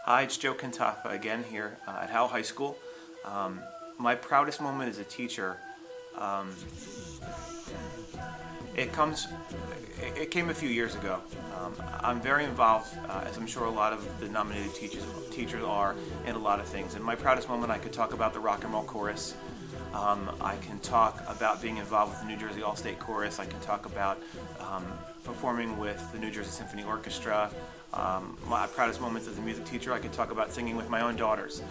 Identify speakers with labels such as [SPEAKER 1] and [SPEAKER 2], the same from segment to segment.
[SPEAKER 1] Hi, it's Joe Cantaffa again here at Howell High School. My proudest moment as a teacher, um, it comes, it came a few years ago. I'm very involved, as I'm sure a lot of the nominated teachers are, in a lot of things. And my proudest moment, I could talk about the rock and roll chorus. I can talk about being involved with the New Jersey All-State Chorus. I can talk about performing with the New Jersey Symphony Orchestra. My proudest moments as a music teacher, I could talk about singing with my own daughters.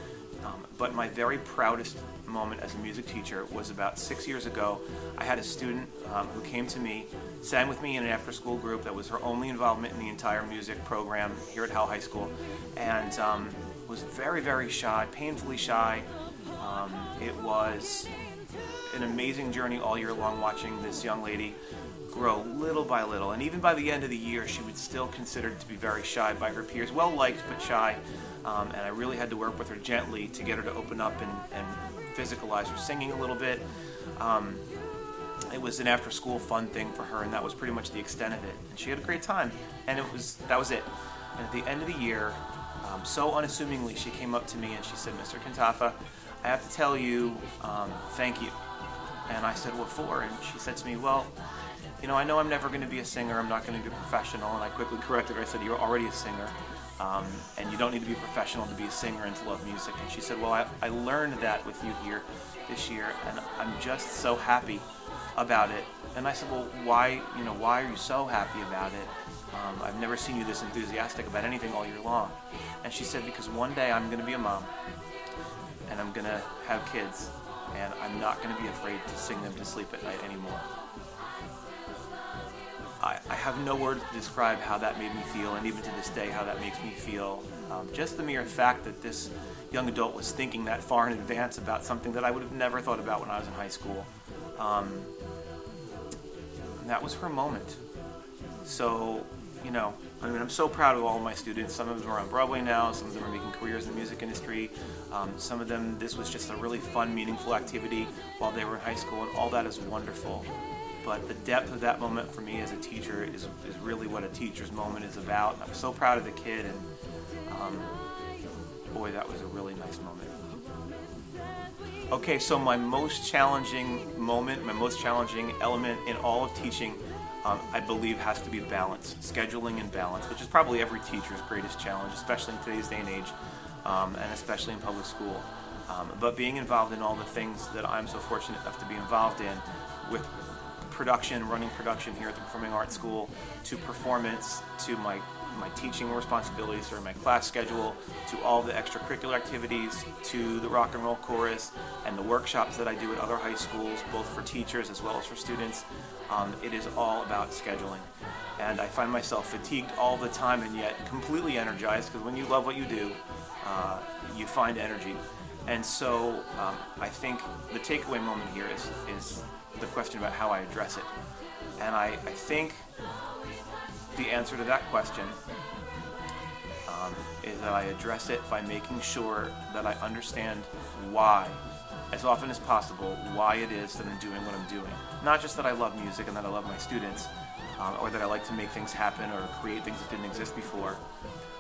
[SPEAKER 1] But my very proudest moment as a music teacher was about 6 years ago. I had a student who came to me, sang with me in an after-school group that was her only involvement in the entire music program here at Howell High School, and was very, very shy, painfully shy. It was an amazing journey all year long watching this young lady grow little by little, and even by the end of the year she was still considered to be very shy by her peers, well liked but shy, and I really had to work with her gently to get her to open up and physicalize her singing a little bit. It was an after school fun thing for her, and that was pretty much the extent of it, and she had a great time, and that was it. And at the end of the year, so unassumingly, she came up to me and she said, "Mr. Cantaffa, I have to tell you thank you." And I said, "What for?" And she said to me, "Well, I know I'm never going to be a singer. I'm not going to be a professional." And I quickly corrected her. I said, "You're already a singer, and you don't need to be a professional to be a singer and to love music." And she said, "Well, I learned that with you here this year, and I'm just so happy about it." And I said, "Well, why are you so happy about it? I've never seen you this enthusiastic about anything all year long." And she said, "Because one day I'm going to be a mom, and I'm going to have kids, and I'm not going to be afraid to sing them to sleep at night anymore." I have no words to describe how that made me feel, and even to this day how that makes me feel. Just the mere fact that this young adult was thinking that far in advance about something that I would have never thought about when I was in high school. And that was her moment. So, I'm so proud of all of my students. Some of them are on Broadway now, some of them are making careers in the music industry. Some of them, this was just a really fun, meaningful activity while they were in high school, and all that is wonderful. But the depth of that moment for me as a teacher is really what a teacher's moment is about. And I'm so proud of the kid, and boy, that was a really nice moment. Okay, so my most challenging moment, my most challenging element in all of teaching, I believe, has to be balance, scheduling and balance, which is probably every teacher's greatest challenge, especially in today's day and age, and especially in public school. But being involved in all the things that I'm so fortunate enough to be involved in, with production, running production here at the Performing Arts School, to performance, to my teaching responsibilities or my class schedule, to all the extracurricular activities, to the rock and roll chorus, and the workshops that I do at other high schools, both for teachers as well as for students. It is all about scheduling. And I find myself fatigued all the time and yet completely energized, because when you love what you do, you find energy. And so I think the takeaway moment here is the question about how I address it. And I think the answer to that question is that I address it by making sure that I understand why, as often as possible, why it is that I'm doing what I'm doing. Not just that I love music and that I love my students, or that I like to make things happen or create things that didn't exist before,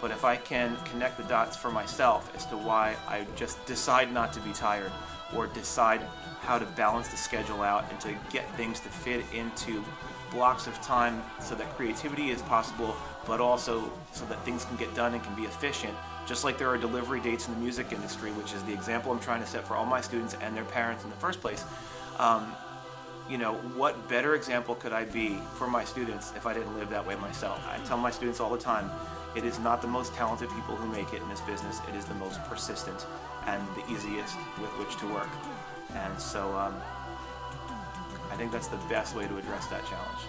[SPEAKER 1] but if I can connect the dots for myself as to why I just decide not to be tired, or decide how to balance the schedule out and to get things to fit into blocks of time so that creativity is possible, but also so that things can get done and can be efficient, just like there are delivery dates in the music industry, which is the example I'm trying to set for all my students and their parents in the first place. What better example could I be for my students if I didn't live that way myself? I tell my students all the time, it is not the most talented people who make it in this business, it is the most persistent and the easiest with which to work. And so I think that's the best way to address that challenge.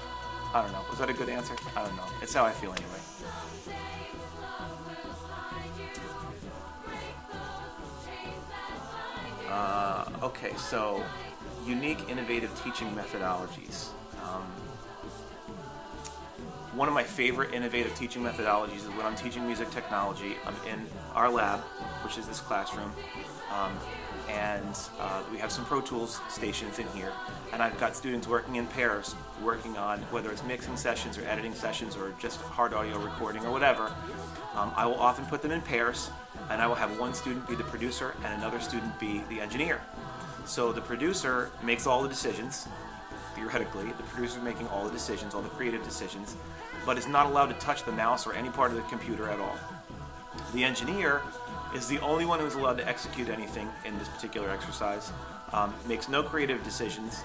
[SPEAKER 1] I don't know, was that a good answer? I don't know, it's how I feel anyway. Okay, so unique, innovative teaching methodologies. One of my favorite innovative teaching methodologies is when I'm teaching music technology. I'm in our lab, which is this classroom, and we have some Pro Tools stations in here, and I've got students working in pairs, working on whether it's mixing sessions or editing sessions or just hard audio recording or whatever. I will often put them in pairs, and I will have one student be the producer and another student be the engineer. So the producer makes all the decisions. Theoretically, the producer is making all the decisions, all the creative decisions, but is not allowed to touch the mouse or any part of the computer at all. The engineer is the only one who's allowed to execute anything in this particular exercise, makes no creative decisions,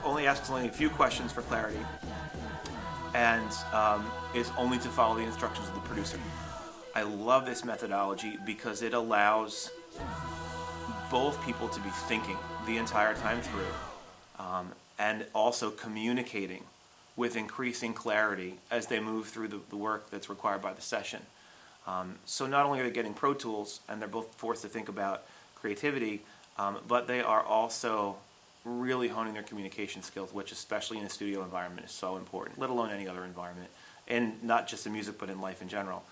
[SPEAKER 1] only asks only a few questions for clarity, and is only to follow the instructions of the producer. I love this methodology because it allows both people to be thinking the entire time through, and also communicating with increasing clarity as they move through the work that's required by the session. So not only are they getting Pro Tools, and they're both forced to think about creativity, but they are also really honing their communication skills, which especially in a studio environment is so important, let alone any other environment, and not just in music but in life in general.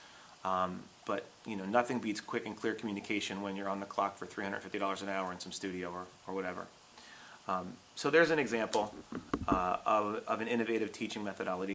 [SPEAKER 1] But nothing beats quick and clear communication when you're on the clock for $350 an hour in some studio or whatever. So there's an example of an innovative teaching methodology.